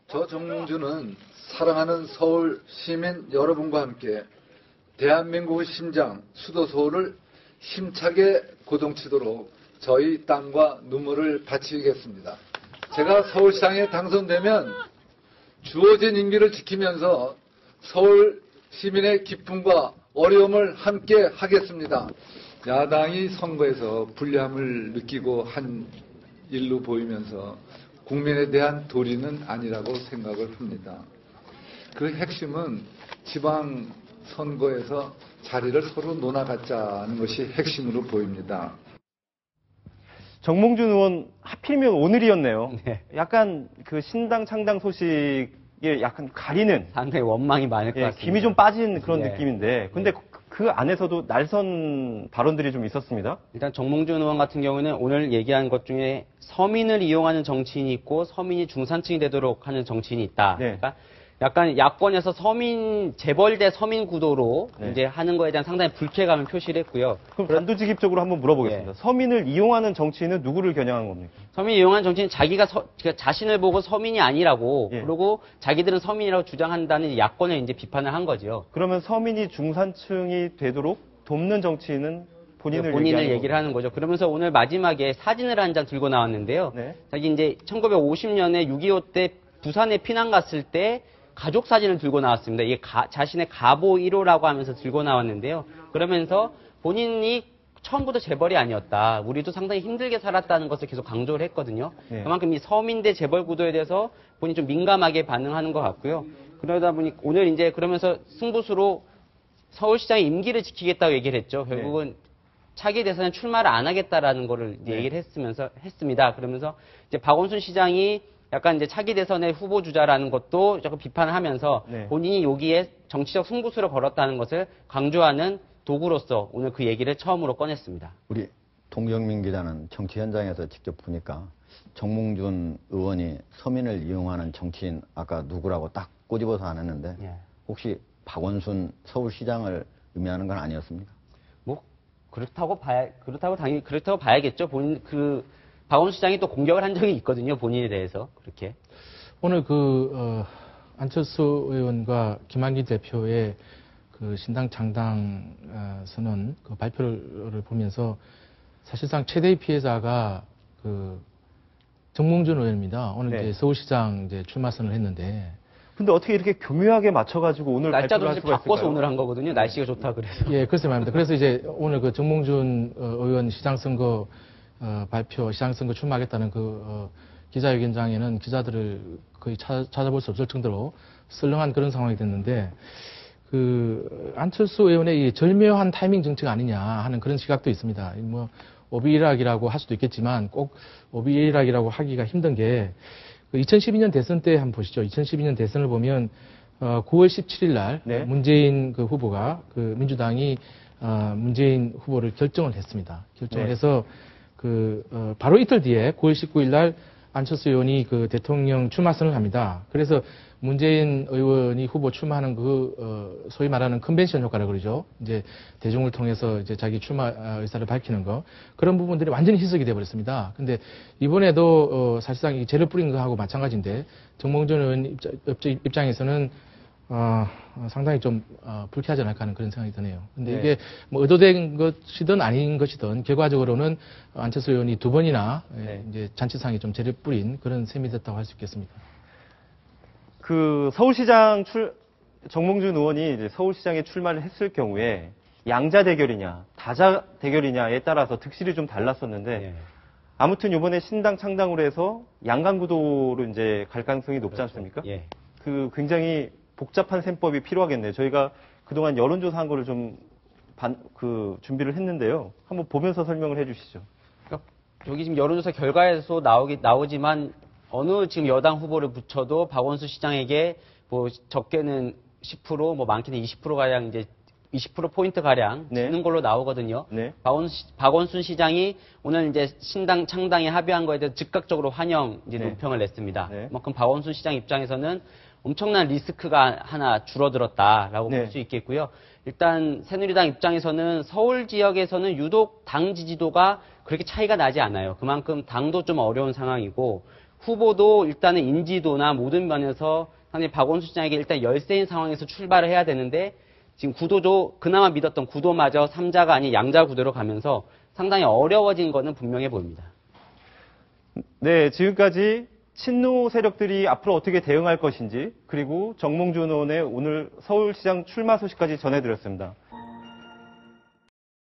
저 정몽주는 사랑하는 서울 시민 여러분과 함께 대한민국의 심장, 수도 서울을 힘차게 고동치도록 저희 땀과 눈물을 바치겠습니다. 제가 서울시장에 당선되면 주어진 임기를 지키면서 서울 시민의 기쁨과 어려움을 함께 하겠습니다. 야당이 선거에서 불리함을 느끼고 한 일로 보이면서 국민에 대한 도리는 아니라고 생각을 합니다. 그 핵심은 지방 선거에서 자리를 서로 논아갖자는 것이 핵심으로 보입니다. 정몽준 의원 하필이면 오늘이었네요. 네. 약간 그 신당 창당 소식에 약간 가리는 상당히 원망이 많을 것 같습니다. 김이 좀 빠진 그런 네. 느낌인데 근데 그 안에서도 날선 발언들이 좀 있었습니다. 일단 정몽준 의원 같은 경우는 오늘 얘기한 것 중에 서민을 이용하는 정치인이 있고 서민이 중산층이 되도록 하는 정치인이 있다. 네. 그러니까 약간 야권에서 서민 재벌 대 서민 구도로 네. 이제 하는 거에 대한 상당히 불쾌감을 표시를 했고요. 그럼 단도직입적으로 한번 물어보겠습니다. 서민을 이용하는 정치인은 누구를 겨냥한 겁니까? 서민 이용하는 정치인 자기가 자신을 보고 서민이 아니라고 예. 그러고 자기들은 서민이라고 주장한다는 야권을 이제 비판을 한 거죠. 그러면 서민이 중산층이 되도록 돕는 정치인은 본인을 얘기를 하는 거죠. 그러면서 오늘 마지막에 사진을 한 장 들고 나왔는데요. 네. 자기 이제 1950년에 6.25 때 부산에 피난 갔을 때 가족 사진을 들고 나왔습니다. 이게 자신의 가보 1호라고 하면서 들고 나왔는데요. 그러면서 본인이 처음부터 재벌이 아니었다. 우리도 상당히 힘들게 살았다는 것을 계속 강조를 했거든요. 네. 그만큼 이 서민 대 재벌 구도에 대해서 본인이 좀 민감하게 반응하는 것 같고요. 그러다 보니 오늘 이제 그러면서 승부수로 서울시장의 임기를 지키겠다고 얘기를 했죠. 결국은 차기 대선에 출마를 안 하겠다라는 거를 얘기를 했습니다. 그러면서 이제 박원순 시장이 약간 이제 차기 대선의 후보 주자라는 것도 조금 비판을 하면서 본인이 여기에 정치적 승부수를 걸었다는 것을 강조하는 도구로서 오늘 그 얘기를 처음으로 꺼냈습니다. 우리 동경민 기자는 정치 현장에서 직접 보니까 정몽준 의원이 서민을 이용하는 정치인 아까 누구라고 딱 꼬집어서 안 했는데 혹시 박원순 서울시장을 의미하는 건 아니었습니까? 뭐 그렇다고 봐야겠죠. 박원순 시장이 또 공격을 한 적이 있거든요. 본인에 대해서 그렇게. 오늘 안철수 의원과 김한길 대표의 그 신당 창당 선언 그 발표를 보면서 사실상 최대의 피해자가 정몽준 의원입니다. 오늘 이제 서울시장 이제 출마 선언을 했는데. 근데 어떻게 이렇게 교묘하게 맞춰가지고 오늘 날짜도 발표를 할 수가 바꿔서 있을까요? 오늘 한 거거든요. 날씨가 좋다 그래서. 예, 글쎄 말입니다. 그래서 이제 오늘 그 정몽준 의원 시장선거 발표, 시장선거 출마하겠다는 기자회견장에는 기자들을 거의 찾아볼 수 없을 정도로 썰렁한 그런 상황이 됐는데, 안철수 의원의 이 절묘한 타이밍 정책 아니냐 하는 그런 시각도 있습니다. 뭐, 오비락이라고 할 수도 있겠지만, 꼭 오비락이라고 하기가 힘든 게, 2012년 대선 때 한번 보시죠. 2012년 대선을 보면, 9월 17일 날, 문재인 후보가, 민주당이, 문재인 후보를 결정을 했습니다. 결정을 해서, 바로 이틀 뒤에 9월 19일 날 안철수 의원이 대통령 출마 선언을 합니다. 그래서 문재인 의원이 후보 출마하는 소위 말하는 컨벤션 효과라고 그러죠. 이제 대중을 통해서 이제 자기 출마 의사를 밝히는 거. 그런 부분들이 완전히 희석이 되어버렸습니다. 근데 이번에도, 사실상 이 죄를 뿌린 거하고 마찬가지인데, 정몽준 의원 입장에서는 상당히 좀 불쾌하지 않을까 하는 그런 생각이 드네요. 근데 이게 뭐 의도된 것이든 아닌 것이든 결과적으로는 안철수 의원이 두 번이나 이제 잔치상에 좀 죄를 뿌린 그런 셈이 됐다고 할 수 있겠습니다. 서울시장 정몽준 의원이 이제 서울시장에 출마를 했을 경우에 양자 대결이냐 다자 대결이냐에 따라서 득실이 좀 달랐었는데 아무튼 이번에 신당 창당으로 해서 양강 구도로 이제 갈 가능성이 높지 않습니까? 굉장히 복잡한 셈법이 필요하겠네요. 저희가 그동안 여론조사한 거를 좀 준비를 했는데요. 한번 보면서 설명을 해주시죠. 그러니까 여기 지금 여론조사 결과에서 나오지만 어느 지금 여당 후보를 붙여도 박원순 시장에게 뭐 적게는 10%, 뭐 많게는 20% 가량 이제 20% 포인트 가량 지는 걸로 나오거든요. 박원순 시장이 오늘 이제 신당 창당에 합의한 거에 대해서 즉각적으로 환영 이제 논평을 냈습니다. 그만큼 박원순 시장 입장에서는 엄청난 리스크가 하나 줄어들었다라고 볼 수 있겠고요. 일단 새누리당 입장에서는 서울 지역에서는 유독 당 지지도가 그렇게 차이가 나지 않아요. 그만큼 당도 좀 어려운 상황이고 후보도 일단은 인지도나 모든 면에서 상당히 박원순 시장에게 일단 열세인 상황에서 출발을 해야 되는데 지금 구도도 그나마 믿었던 구도마저 3자가 아닌 양자 구도로 가면서 상당히 어려워진 거는 분명해 보입니다. 네, 지금까지 친노 세력들이 앞으로 어떻게 대응할 것인지 그리고 정몽준 의원의 오늘 서울시장 출마 소식까지 전해드렸습니다.